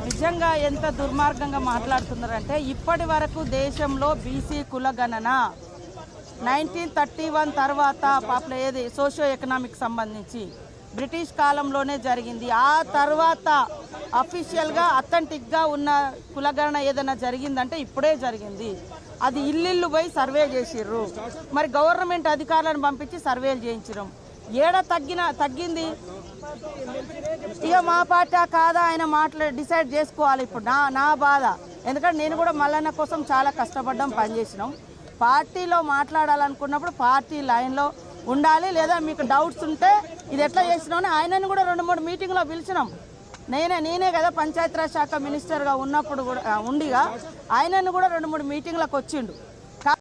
నిజంగా ఎంత దుర్మార్గంగా మాట్లాడుతున్నారంటే, ఇప్పటి వరకు దేశంలో బీసీ కులగణన 1931 తర్వాత ఏది సోషియో ఎకనామిక్ సంబంధించి బ్రిటిష్ కాలంలోనే జరిగింది. ఆ తర్వాత అఫీషియల్గా అథెంటిక్గా ఉన్న కులగణన ఏదైనా జరిగిందంటే ఇప్పుడే జరిగింది. అది ఇల్లు పోయి సర్వే చేసిర్రు, మరి గవర్నమెంట్ అధికారులను పంపించి సర్వేలు చేయించడం. తగ్గింది ఇక మా పార్టీ కాదా ఆయన డిసైడ్ చేసుకోవాలి. ఇప్పుడు నా బాధ, ఎందుకంటే నేను కూడా మల్లన్న కోసం చాలా కష్టపడ్డాం, పనిచేసినాం. పార్టీలో మాట్లాడాలనుకున్నప్పుడు పార్టీ లైన్లో ఉండాలి. లేదా మీకు డౌట్స్ ఉంటే ఇది ఎట్లా చేసినామని ఆయనను కూడా 2-3 మీటింగ్లో పిలిచినాం. నేనే కదా పంచాయతీరాజ్ శాఖ మినిస్టర్గా ఉన్నప్పుడు కూడా ఉండిగా ఆయనను కూడా 2-3 మీటింగ్లకు వచ్చిండు.